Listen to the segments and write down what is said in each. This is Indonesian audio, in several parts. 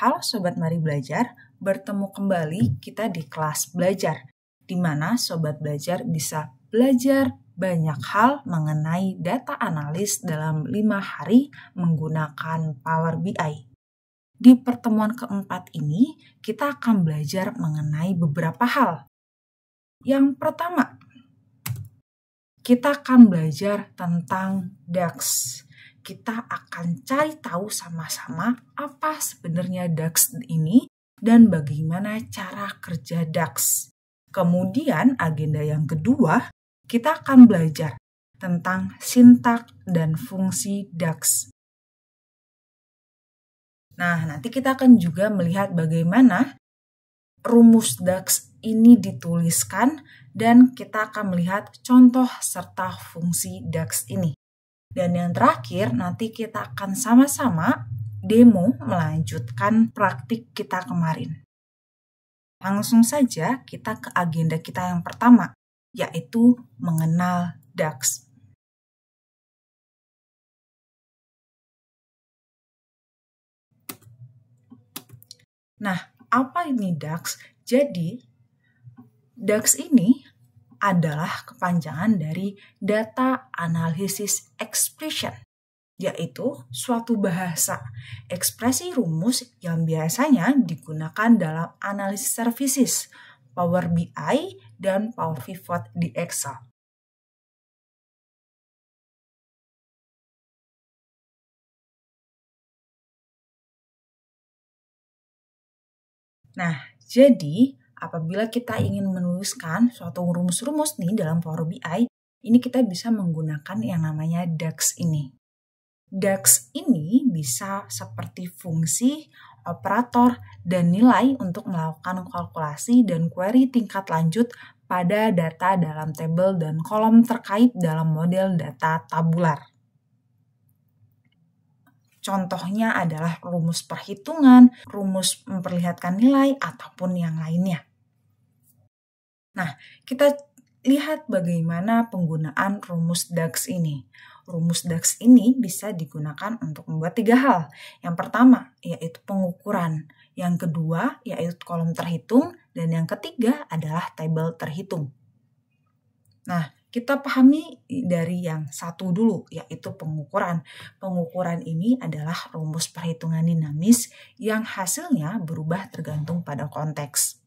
Halo Sobat Mari Belajar, bertemu kembali kita di kelas belajar, di mana Sobat Belajar bisa belajar banyak hal mengenai data analis dalam 5 hari menggunakan Power BI. Di pertemuan keempat ini, kita akan belajar mengenai beberapa hal. Yang pertama, kita akan belajar tentang DAX. Kita akan cari tahu sama-sama apa sebenarnya DAX ini dan bagaimana cara kerja DAX. Kemudian agenda yang kedua, kita akan belajar tentang sintaks dan fungsi DAX. Nah, nanti kita akan juga melihat bagaimana rumus DAX ini dituliskan dan kita akan melihat contoh serta fungsi DAX ini. Dan yang terakhir, nanti kita akan sama-sama demo melanjutkan praktik kita kemarin. Langsung saja kita ke agenda kita yang pertama, yaitu mengenal DAX. Nah, apa ini DAX? Jadi, DAX ini adalah kepanjangan dari Data Analysis Expression, yaitu suatu bahasa ekspresi rumus yang biasanya digunakan dalam analisis services, Power BI, dan Power Pivot di Excel. Nah, jadi apabila kita ingin menuliskan suatu rumus-rumus nih dalam Power BI, ini kita bisa menggunakan yang namanya DAX ini. DAX ini bisa seperti fungsi, operator, dan nilai untuk melakukan kalkulasi dan query tingkat lanjut pada data dalam tabel dan kolom terkait dalam model data tabular. Contohnya adalah rumus perhitungan, rumus memperlihatkan nilai, ataupun yang lainnya. Nah, kita lihat bagaimana penggunaan rumus DAX ini. Rumus DAX ini bisa digunakan untuk membuat 3 hal. Yang pertama, yaitu pengukuran. Yang kedua, yaitu kolom terhitung. Dan yang ketiga adalah tabel terhitung. Nah, kita pahami dari yang satu dulu, yaitu pengukuran. Pengukuran ini adalah rumus perhitungan dinamis yang hasilnya berubah tergantung pada konteks.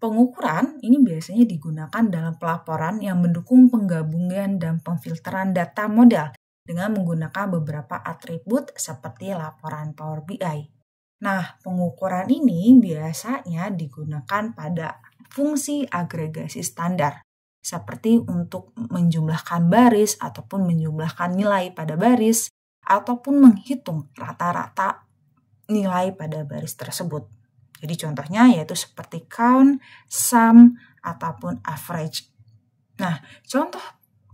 Pengukuran ini biasanya digunakan dalam pelaporan yang mendukung penggabungan dan pemfilteran data model dengan menggunakan beberapa atribut seperti laporan Power BI. Nah, pengukuran ini biasanya digunakan pada fungsi agregasi standar, seperti untuk menjumlahkan baris ataupun menjumlahkan nilai pada baris ataupun menghitung rata-rata nilai pada baris tersebut. Jadi contohnya yaitu seperti count, sum, ataupun average. Nah, contoh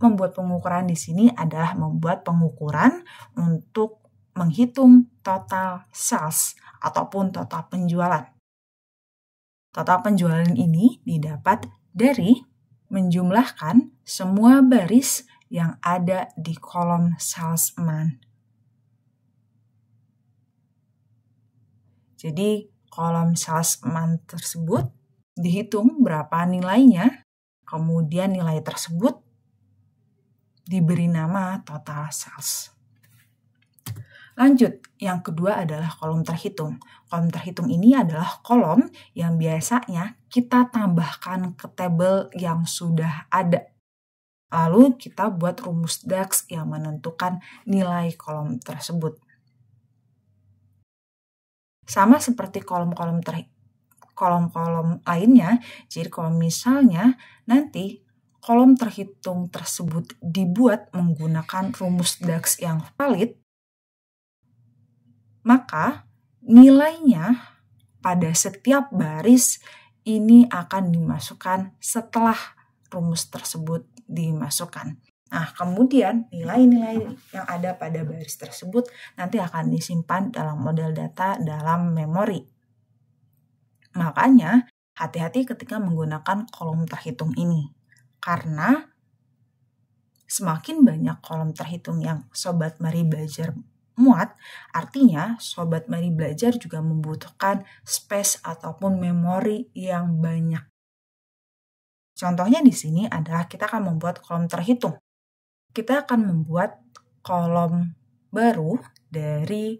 membuat pengukuran di sini adalah membuat pengukuran untuk menghitung total sales ataupun total penjualan. Total penjualan ini didapat dari menjumlahkan semua baris yang ada di kolom salesman. Jadi, kolom salesman tersebut dihitung berapa nilainya, kemudian nilai tersebut diberi nama total sales. Lanjut, yang kedua adalah kolom terhitung. Kolom terhitung ini adalah kolom yang biasanya kita tambahkan ke tabel yang sudah ada. Lalu kita buat rumus DAX yang menentukan nilai kolom tersebut. Sama seperti kolom-kolom lainnya, jadi kalau misalnya nanti kolom terhitung tersebut dibuat menggunakan rumus DAX yang valid, maka nilainya pada setiap baris ini akan dimasukkan setelah rumus tersebut dimasukkan. Nah, kemudian nilai-nilai yang ada pada baris tersebut nanti akan disimpan dalam model data dalam memori. Makanya, hati-hati ketika menggunakan kolom terhitung ini. Karena semakin banyak kolom terhitung yang Sobat Mari Belajar muat, artinya Sobat Mari Belajar juga membutuhkan space ataupun memori yang banyak. Contohnya di sini adalah kita akan membuat kolom terhitung. Kita akan membuat kolom baru dari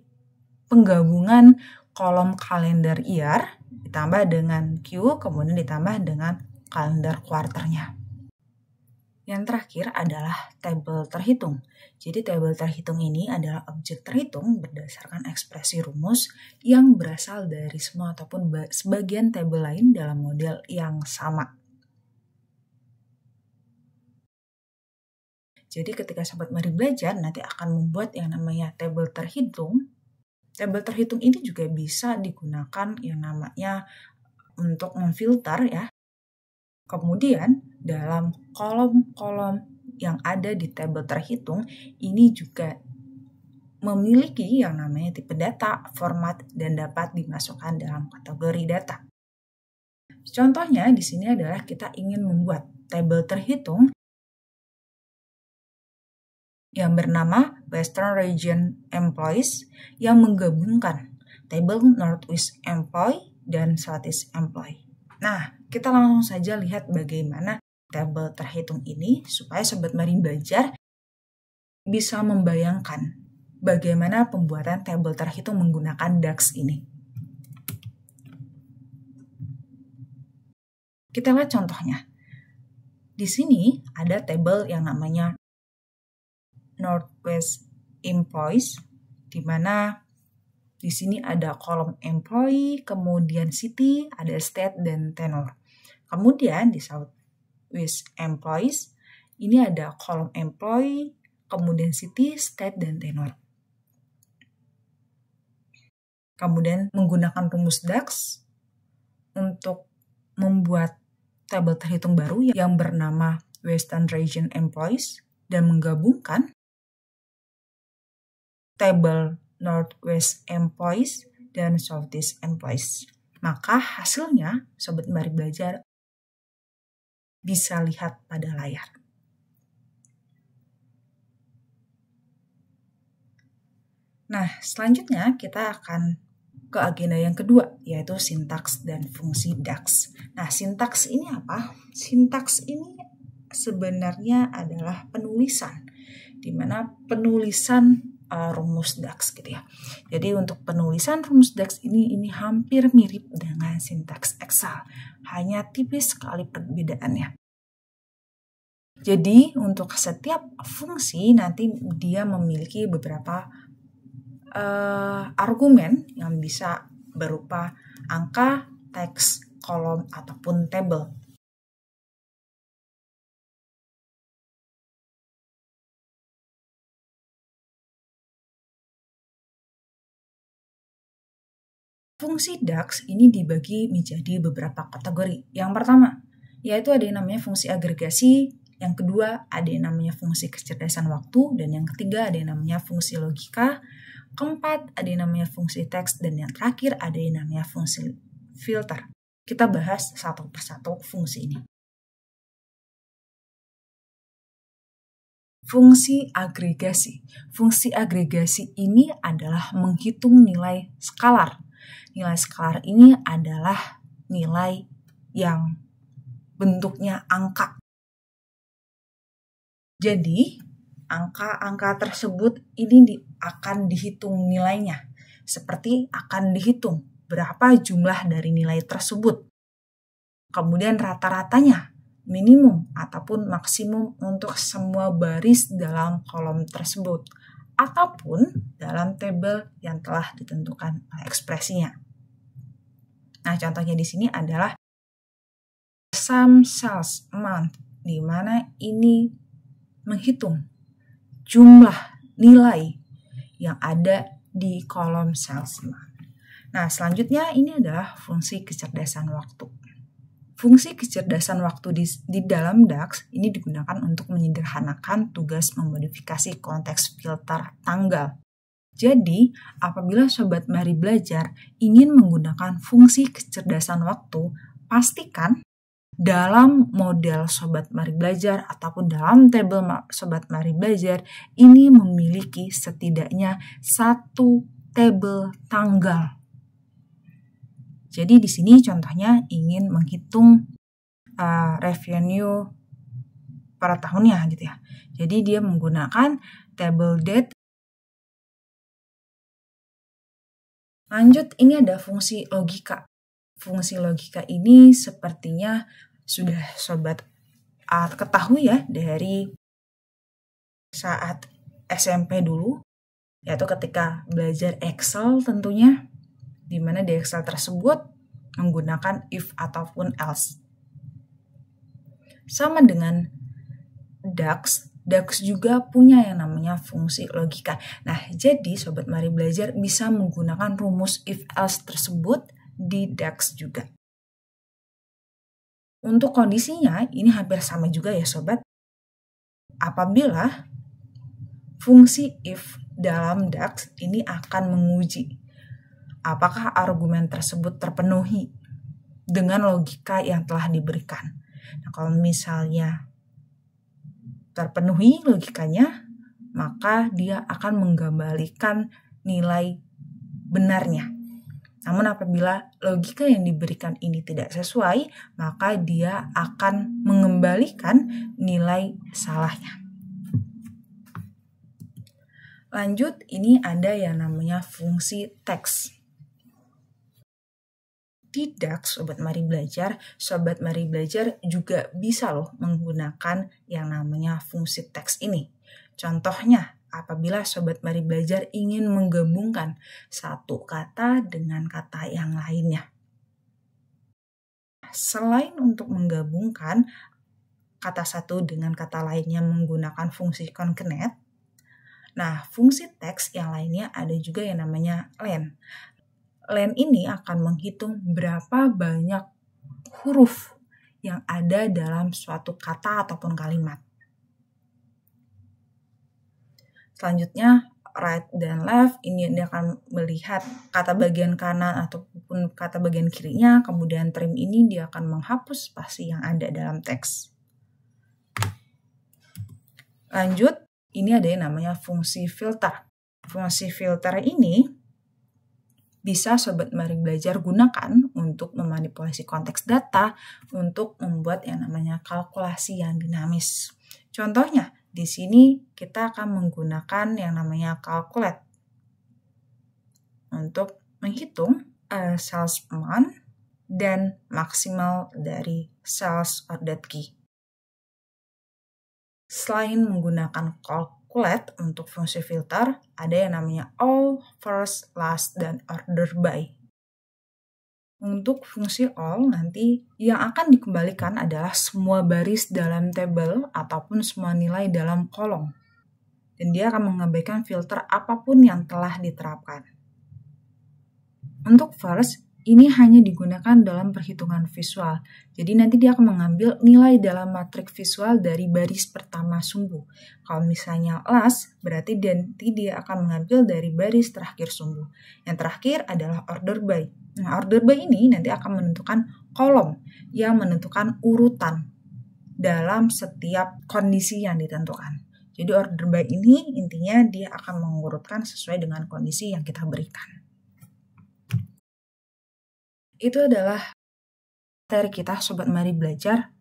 penggabungan kolom kalender year ditambah dengan Q, kemudian ditambah dengan kalender kuarternya. Yang terakhir adalah tabel terhitung. Jadi tabel terhitung ini adalah objek terhitung berdasarkan ekspresi rumus yang berasal dari semua ataupun sebagian tabel lain dalam model yang sama. Jadi ketika Sobat Mari Belajar nanti akan membuat yang namanya tabel terhitung. Tabel terhitung ini juga bisa digunakan yang namanya untuk memfilter ya. Kemudian dalam kolom-kolom yang ada di tabel terhitung ini juga memiliki yang namanya tipe data, format, dan dapat dimasukkan dalam kategori data. Contohnya di sini adalah kita ingin membuat tabel terhitung yang bernama Western Region Employees yang menggabungkan tabel Northwest Employee dan Southeast Employee. Nah, kita langsung saja lihat bagaimana tabel terhitung ini supaya Sobat Mari Belajar bisa membayangkan bagaimana pembuatan tabel terhitung menggunakan DAX ini. Kita lihat contohnya. Di sini ada tabel yang namanya Northwest Employees, di mana di sini ada kolom employee, kemudian city, ada state, dan tenor. Kemudian di Southwest Employees, ini ada kolom employee, kemudian city, state, dan tenor. Kemudian menggunakan rumus DAX untuk membuat tabel terhitung baru yang bernama Western Region Employees dan menggabungkan tabel Northwest Employees dan Southeast Employees. Maka hasilnya Sobat Mari Belajar bisa lihat pada layar. Nah, selanjutnya kita akan ke agenda yang kedua, yaitu sintaks dan fungsi DAX. Nah, sintaks ini apa? Sintaks ini sebenarnya adalah penulisan, di mana penulisan rumus DAX gitu ya. Jadi untuk penulisan rumus DAX ini hampir mirip dengan sintaks Excel, hanya tipis sekali perbedaannya. Jadi untuk setiap fungsi nanti dia memiliki beberapa argumen yang bisa berupa angka, teks, kolom, ataupun tabel. Fungsi DAX ini dibagi menjadi beberapa kategori. Yang pertama, yaitu ada yang namanya fungsi agregasi, yang kedua ada yang namanya fungsi kecerdasan waktu, dan yang ketiga ada yang namanya fungsi logika, keempat ada yang namanya fungsi teks, dan yang terakhir ada yang namanya fungsi filter. Kita bahas satu persatu fungsi ini. Fungsi agregasi. Fungsi agregasi ini adalah menghitung nilai skalar. Nilai skalar ini adalah nilai yang bentuknya angka. Jadi, angka-angka tersebut ini akan dihitung nilainya. Seperti akan dihitung berapa jumlah dari nilai tersebut. Kemudian rata-ratanya, minimum ataupun maksimum untuk semua baris dalam kolom tersebut. Ataupun dalam tabel yang telah ditentukan ekspresinya. Nah, contohnya di sini adalah sum sales amount, di mana ini menghitung jumlah nilai yang ada di kolom sales amount. Nah, selanjutnya ini adalah fungsi kecerdasan waktu. Fungsi kecerdasan waktu di dalam DAX ini digunakan untuk menyederhanakan tugas memodifikasi konteks filter tanggal. Jadi, apabila Sobat Mari Belajar ingin menggunakan fungsi kecerdasan waktu, pastikan dalam model Sobat Mari Belajar ataupun dalam tabel Sobat Mari Belajar ini memiliki setidaknya satu tabel tanggal. Jadi di sini contohnya ingin menghitung revenue per tahunnya gitu ya. Jadi dia menggunakan table date. Lanjut, ini ada fungsi logika. Fungsi logika ini sepertinya sudah Sobat ketahui ya dari saat SMP dulu, yaitu ketika belajar Excel tentunya, di mana di Excel tersebut menggunakan if ataupun else. Sama dengan DAX juga punya yang namanya fungsi logika. Nah, jadi Sobat Mari Belajar bisa menggunakan rumus if else tersebut di DAX juga. Untuk kondisinya, ini hampir sama juga ya Sobat. Apabila fungsi if dalam DAX ini akan menguji apakah argumen tersebut terpenuhi dengan logika yang telah diberikan. Nah, kalau misalnya terpenuhi logikanya, maka dia akan mengembalikan nilai benarnya. Namun apabila logika yang diberikan ini tidak sesuai, maka dia akan mengembalikan nilai salahnya. Lanjut, ini ada yang namanya fungsi teks. Di DAX Sobat Mari Belajar juga bisa loh menggunakan yang namanya fungsi teks ini. Contohnya, apabila Sobat Mari Belajar ingin menggabungkan satu kata dengan kata yang lainnya. Selain untuk menggabungkan kata satu dengan kata lainnya menggunakan fungsi concatenate, nah fungsi teks yang lainnya ada juga yang namanya len. Len ini akan menghitung berapa banyak huruf yang ada dalam suatu kata ataupun kalimat. Selanjutnya, right dan left, ini dia akan melihat kata bagian kanan ataupun kata bagian kirinya, kemudian trim ini dia akan menghapus spasi yang ada dalam teks. Lanjut, ini ada yang namanya fungsi filter. Fungsi filter ini bisa Sobat Mari Belajar gunakan untuk memanipulasi konteks data, untuk membuat yang namanya kalkulasi yang dinamis. Contohnya, di sini kita akan menggunakan yang namanya calculate untuk menghitung sales month dan maksimal dari sales order key. Selain menggunakan calculate untuk fungsi filter, ada yang namanya all, first, last, dan order by. Untuk fungsi all nanti yang akan dikembalikan adalah semua baris dalam tabel ataupun semua nilai dalam kolom. Dan dia akan mengabaikan filter apapun yang telah diterapkan. Untuk first, ini hanya digunakan dalam perhitungan visual. Jadi nanti dia akan mengambil nilai dalam matrik visual dari baris pertama sumbu. Kalau misalnya last, berarti nanti dia akan mengambil dari baris terakhir sumbu. Yang terakhir adalah order by. Nah, order by ini nanti akan menentukan kolom yang menentukan urutan dalam setiap kondisi yang ditentukan. Jadi order by ini intinya dia akan mengurutkan sesuai dengan kondisi yang kita berikan. Itu adalah materi kita Sobat Mari Belajar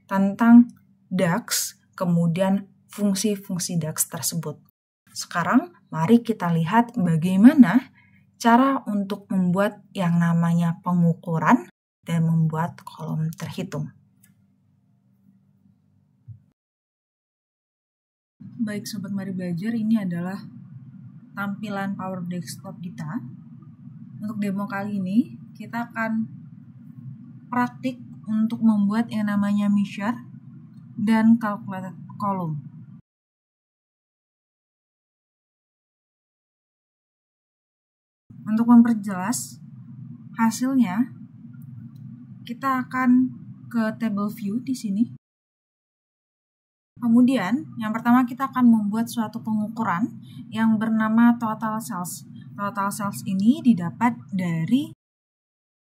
tentang DAX, kemudian fungsi-fungsi DAX tersebut. Sekarang mari kita lihat bagaimana cara untuk membuat yang namanya pengukuran dan membuat kolom terhitung. Baik Sobat Mari Belajar, ini adalah tampilan Power Desktop kita. Untuk demo kali ini, kita akan praktik untuk membuat yang namanya measure dan calculated column. Untuk memperjelas hasilnya, kita akan ke table view di sini. Kemudian, yang pertama kita akan membuat suatu pengukuran yang bernama total sales. Total sales ini didapat dari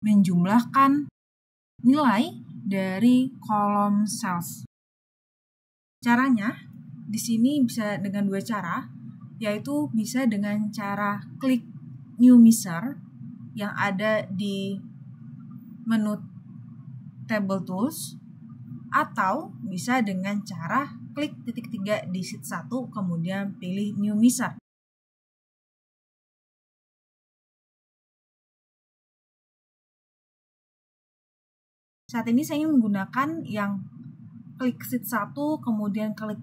menjumlahkan nilai dari kolom sales. Caranya di sini bisa dengan dua cara, yaitu bisa dengan cara klik New Measure yang ada di menu Table Tools, atau bisa dengan cara klik titik 3 di sheet 1 kemudian pilih New Measure. Saat ini saya menggunakan yang klik sheet 1 kemudian klik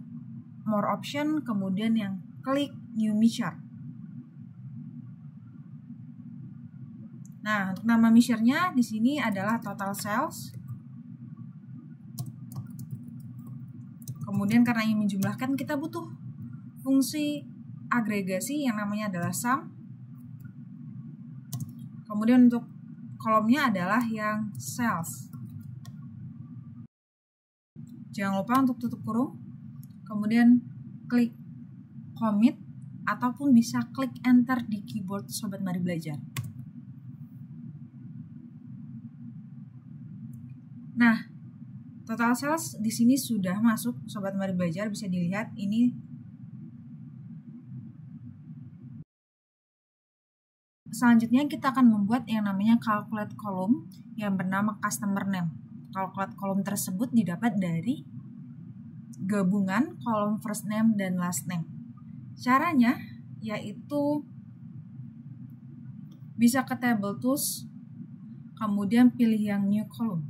More Option kemudian yang klik New Measure. Nah, untuk nama measure-nya di sini adalah total sales. Kemudian karena ingin menjumlahkan, kita butuh fungsi agregasi yang namanya adalah sum. Kemudian untuk kolomnya adalah yang sales. Jangan lupa untuk tutup kurung. Kemudian klik commit ataupun bisa klik enter di keyboard Sobat Mari Belajar. Nah, total sales di sini sudah masuk Sobat Mari Belajar, bisa dilihat ini. Selanjutnya kita akan membuat yang namanya calculate column yang bernama customer name. Calculate column tersebut didapat dari gabungan kolom first name dan last name. Caranya yaitu bisa ke Table Tools, kemudian pilih yang New Column.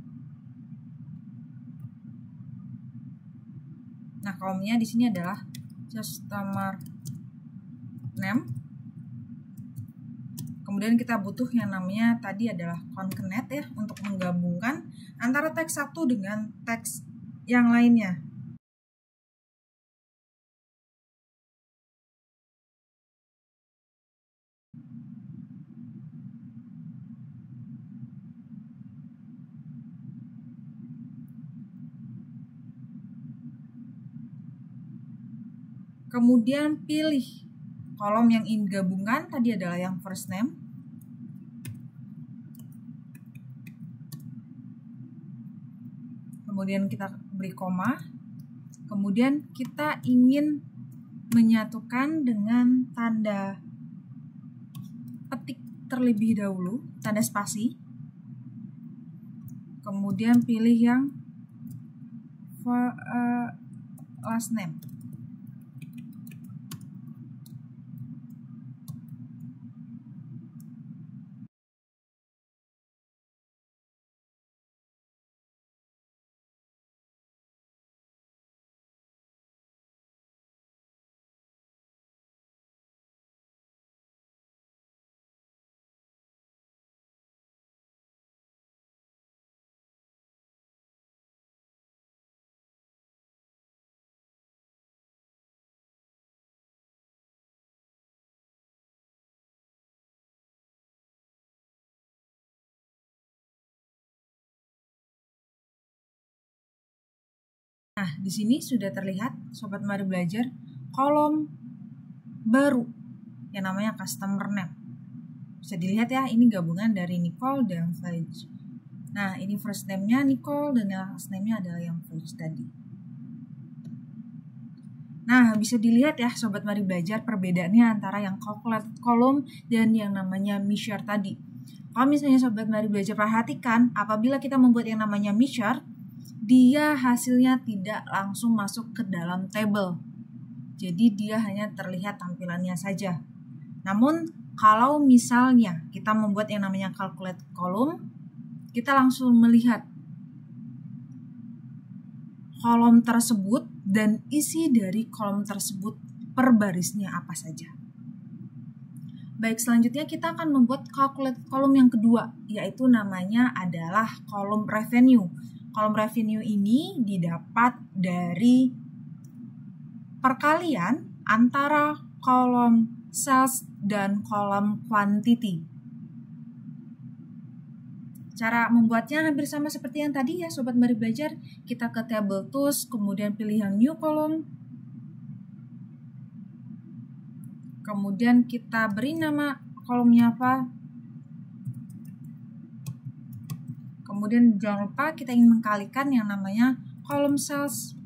Nah, kolomnya di sini adalah customer name. Kemudian kita butuh yang namanya tadi adalah concatenate ya, untuk menggabungkan antara teks satu dengan teks yang lainnya. Kemudian pilih kolom yang ingin gabungkan, tadi adalah yang first name. Kemudian kita beri koma. Kemudian kita ingin menyatukan dengan tanda petik terlebih dahulu, tanda spasi. Kemudian pilih yang last name. Nah, di sini sudah terlihat Sobat Mari Belajar kolom baru yang namanya customer name. Bisa dilihat ya, ini gabungan dari Nicole dan Fledge. Nah, ini first name-nya Nicole dan last name-nya adalah yang Fledge tadi. Nah, bisa dilihat ya Sobat Mari Belajar perbedaannya antara yang calculate column dan yang namanya measure tadi. Kalau misalnya Sobat Mari Belajar perhatikan, apabila kita membuat yang namanya measure, dia hasilnya tidak langsung masuk ke dalam table. Jadi dia hanya terlihat tampilannya saja. Namun kalau misalnya kita membuat yang namanya calculate column, kita langsung melihat kolom tersebut dan isi dari kolom tersebut per barisnya apa saja. Baik, selanjutnya kita akan membuat calculate column yang kedua, yaitu namanya adalah kolom revenue. Kolom revenue ini didapat dari perkalian antara kolom sales dan kolom quantity. Cara membuatnya hampir sama seperti yang tadi ya Sobat Mari Belajar. Kita ke Table Tools, kemudian pilih yang New Column. Kemudian kita beri nama kolomnya apa. Kemudian jangan lupa kita ingin mengkalikan yang namanya column cells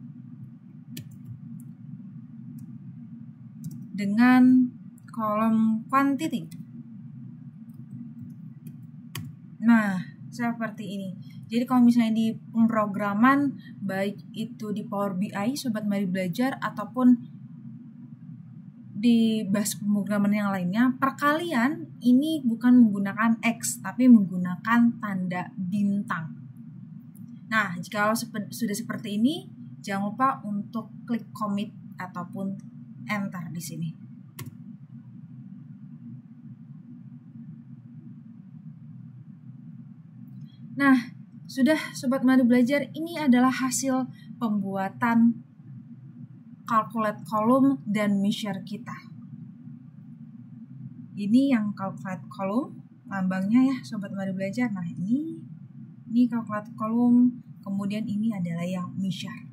dengan kolom quantity. Nah, seperti ini. Jadi kalau misalnya di pemrograman, baik itu di Power BI, Sobat Mari Belajar, ataupun di bahasa pemrograman yang lainnya, perkalian ini bukan menggunakan X, tapi menggunakan tanda bintang. Nah, jika sudah seperti ini, jangan lupa untuk klik commit ataupun enter di sini. Nah, sudah Sobat Mari Belajar, ini adalah hasil pembuatan calculate column dan measure kita. Ini yang calculate column, lambangnya ya Sobat Mari Belajar. Nah, ini calculate column, kemudian ini adalah yang measure.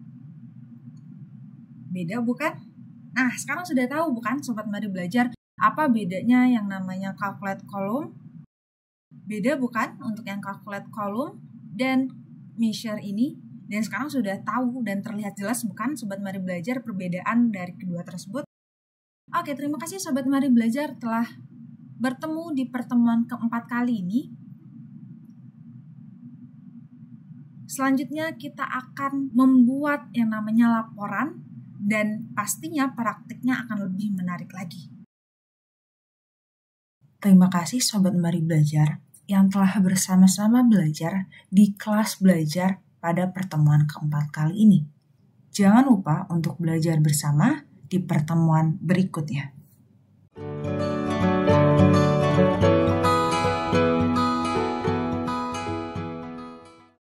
Beda bukan? Nah, sekarang sudah tahu bukan Sobat Mari Belajar apa bedanya yang namanya calculate column? Beda bukan untuk yang calculate column dan measure ini? Dan sekarang sudah tahu dan terlihat jelas bukan Sobat Mari Belajar perbedaan dari kedua tersebut? Oke, terima kasih Sobat Mari Belajar telah bertemu di pertemuan keempat kali ini. Selanjutnya kita akan membuat yang namanya laporan dan pastinya praktiknya akan lebih menarik lagi. Terima kasih Sobat Mari Belajar yang telah bersama-sama belajar di kelas belajar pada pertemuan keempat kali ini. Jangan lupa untuk belajar bersama di pertemuan berikutnya.